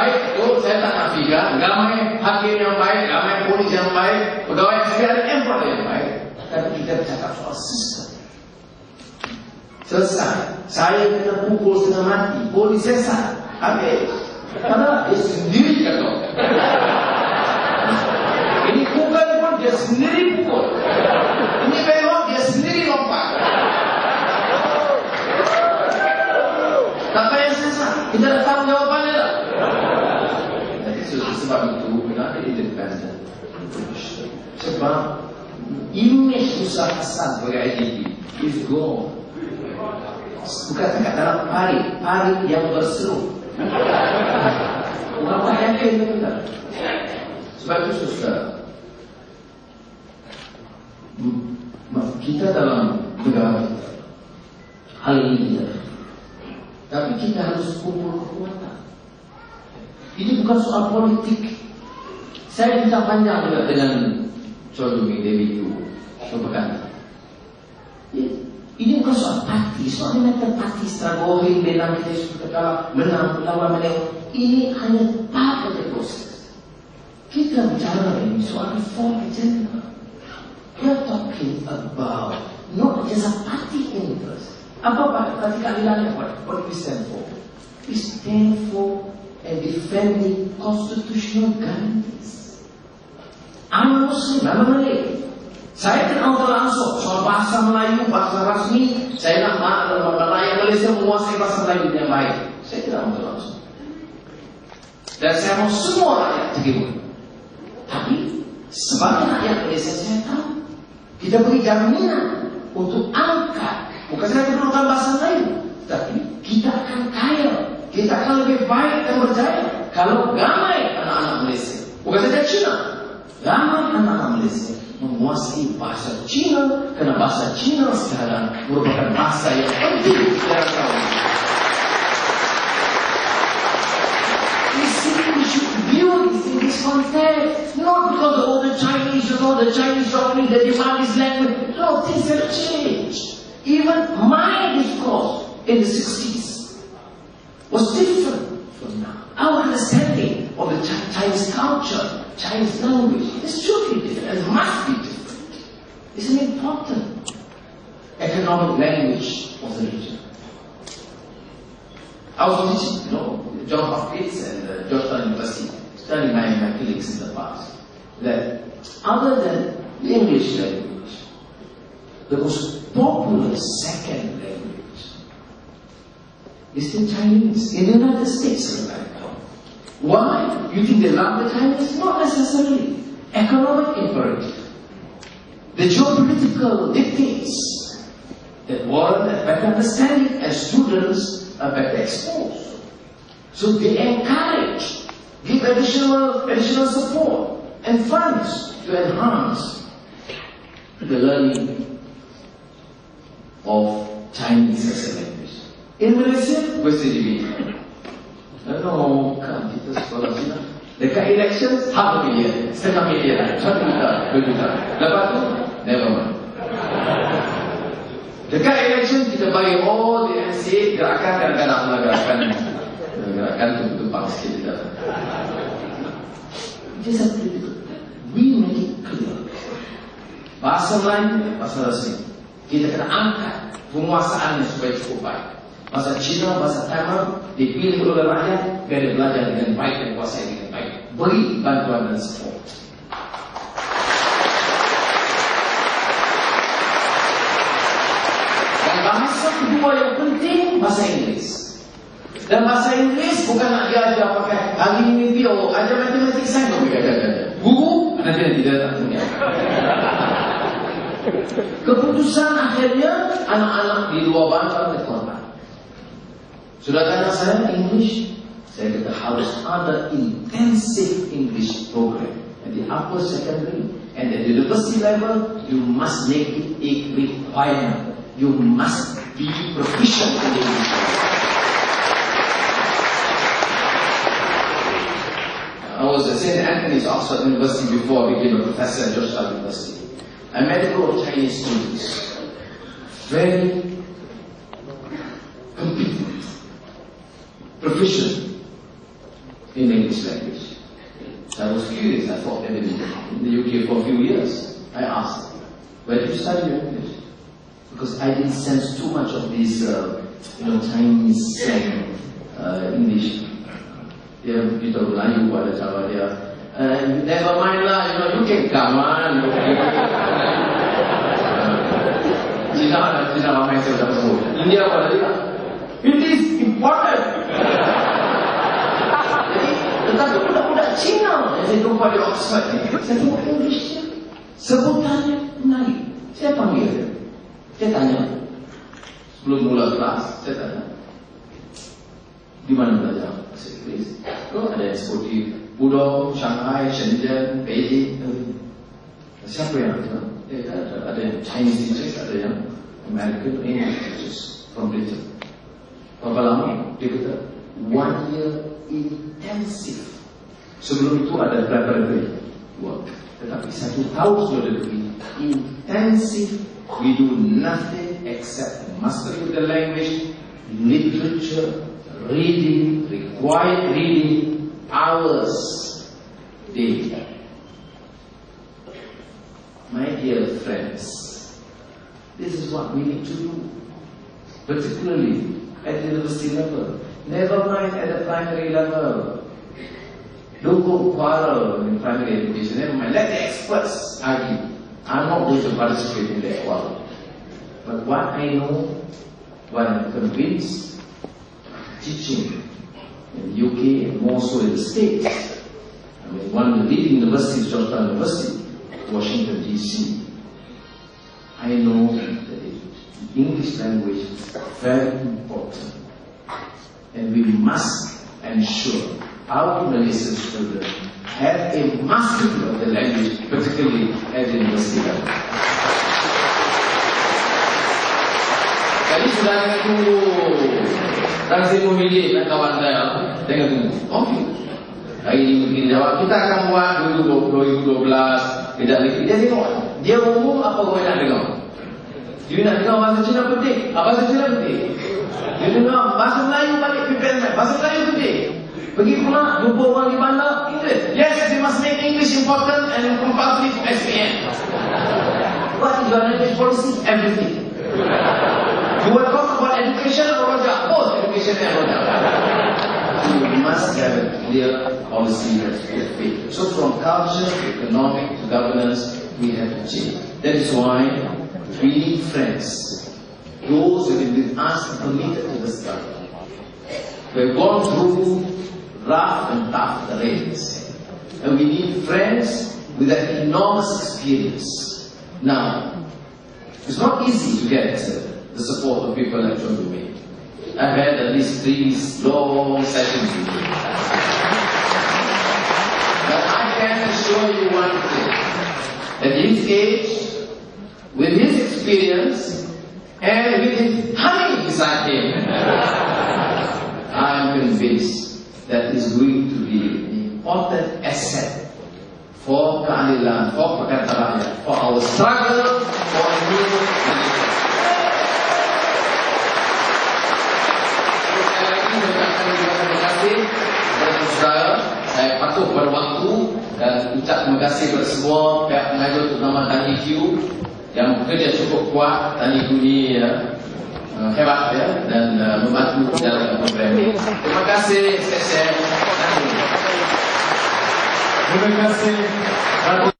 baik itu saya tak nafikan. Ramai hakim yang baik, ramai polis yang baik, pegawai negara employer yang baik. Tapi kita bercakap soal sistem. Selesai. Saya kena pukul setengah mati. Polis sesat. Habis. Karena dia sendiri kata. Ini bukan pun dia sendiri pukul. Ini belok dia sendiri lompat. Tak payah sesat. Kita dah tahu jawapannya dah. Sebab itu kenapa independent? Sebab image Musa Hasan sebagai IGP is gone. Bukan dekat dalam parit yang berseru. Bukan tak yakin betul. Sebab itu susah. Kita dalam negara kita, hal ini tidak. Tapi kita harus kumpul kekuatan. Ini bukan soal politik. Saya bincang panjang juga dengan Chodumi Dewi Yu Propaganda. Ini bukan soal parti, soal meter parti struggling dalam kita sudah menang lawan menang. Ini hanya part of the process. Kita bicara ini soal reform agenda. We are talking about not just a party interest. Apa parti keadilan? What we stand for? We stand for and defending constitutional guarantees. I'm Muslim, I'm a Malay. Saya kenal langsung soal bahasa Melayu, bahasa rasmi. Saya nak rakyat Malaysia menguasai bahasa Melayu yang baik. Saya kenal langsung. Dan saya mau semua rakyat terima. Tapi sebagai rakyat Malaysia saya tahu kita beri jaminan untuk angkat. Bukan saya perlukan bahasa Melayu, tapi kita akan kaya. Kita akan lebih baik dan berjaya kalau ramai anak-anak Malaysia. Bukan saja Cina, ramai anak-anak Malaysia menguasai bahasa Cina, kerana bahasa Cina sekarang merupakan bahasa yang penting dalam tahun. We should view this in this context, not because all the Chinese, the Chinese dominate the Japanese language. No, things have changed. Even my discourse in the 60s was different from now. Our understanding of the Chinese culture, Chinese language is totally different and must be different. It's an important economic language of the region. I was teaching, John Hopkins and Georgetown University, studying my colleagues in the past, that other than the English language, the most popular second language is the Chinese in the United States of America. Why? You think they love the Chinese? Not necessarily. Economic imperative. The geopolitical dictates that warrant a better understanding and students are better exposed. So they encourage, give additional support and funds to enhance the learning of Chinese as a language. In Malaysia, West Indian. No, kan kita sekolah Cina. Dekat election, $500,000, $700,000, $1 juta. Lepas tu, never mind. Dekat election, kita bagi all the NCA, gerakan kadang-kadang gerakan tumpang sikit kita. Just a little bit. We make it clear. Bahasa Melayu, bahasa rasmi. Kita kena angkat penguasaannya supaya cukup baik. Bahasa Cina, bahasa Tamil dipilih oleh rakyat biar dia belajar dengan baik dan kuasai dengan baik. Beri bantuan dan support. Dan bahasa kedua yang penting bahasa Inggeris. Dan bahasa Inggeris bukan nak diajar pakai hari ini bio, ajar matematik sains kau ajar. Guru nanti dia tak punya. Keputusan akhirnya anak-anak di luar bangsa berkorban. Sudah tanya saya English, saya kata harus ada intensive English program at the upper secondary and at the university level. You must make it a requirement. You must be proficient in English. I was at St. Anthony's, Oxford University before I became a professor at Georgetown University. I met a group of Chinese students, very competent, proficient, in English language. I was curious. I thought in the UK for a few years. I asked, where did you study English? Because I didn't sense too much of this, Chinese slang, English. Dia kita Melayu pada cara dia. Never mind lah, you can come on. Cina ramai saya dah sebut. India pada dia, it is important. Jadi, tetapi budak-budak Cina yang saya jumpa di Oxford ni, saya jumpa English dia. Sebutannya menarik. Saya panggil dia. Saya tanya, sebelum mula kelas, saya tanya, di mana belajar bahasa Inggeris? Ada yang seperti Pudong, Shanghai, Shenzhen, Beijing. Siapa yang ada? Ada yang Chinese teachers, ada yang American English teachers from Britain. Berapa lama? Dia kata 1 year intensive. Sebelum itu ada preparatory work. Tetapi 1 tahun sudah lebih intensive. We do nothing except mastery of the language, literature, reading, required reading, hours daily. My dear friends, this is what we need to do, particularly at the university level. Never mind at the primary level. Don't go quarrel in primary education. Never mind. Let the experts argue. I'm not going to participate in that quarrel. But what I know, what I'm convinced, teaching in the UK and more so in the States. I mean, one of the leading universities, Georgetown University, Washington, D.C. I know that the English language is very important. And we must ensure our Malaysian children have a mastery of the language, particularly at the university level. Tadi sudah dengan tunggu Tanzim Muhyiddin dan kawan saya dengan tunggu. Okey. Hari ini mungkin jawab. Kita akan buat dulu 2012. Tidak lagi. Dia tengok. Dia umum apa kau nak dengar? Dia nak dengar bahasa Cina penting. Bahasa Cina penting. Dia dengar bahasa Melayu balik prepare. Bahasa Melayu penting. Pergi pula jumpa orang di mana English. Yes, we must make English important and compulsory for SPM. What is your language policy? Everything. You will talk about education or Roja? Both education and Roja. You must have a clear policy that's fit. So from culture, economic to governance, we have to change. That is why we need friends. Those who have been asked and committed to the struggle. We have gone through rough and tough terrains. And we need friends with an enormous experience. Now, it's not easy to get the support of people like John Dume. I've had at least 3 long sessions with him. But I can assure you one thing. At his age, with his experience, and with his honey beside him, I am convinced that is going to be an important asset for keadilan, for Pakatan Rakyat, for our struggle for a new Malaysia. Sekali lagi terima kasih kepada saudara. Saya patuh pada waktu dan ucap terima kasih kepada semua pihak pengajar, terutama Tani Q yang bekerja cukup kuat. Tani Q ni hebat ya, dan membantu dalam program ini. Terima kasih. Terima kasih.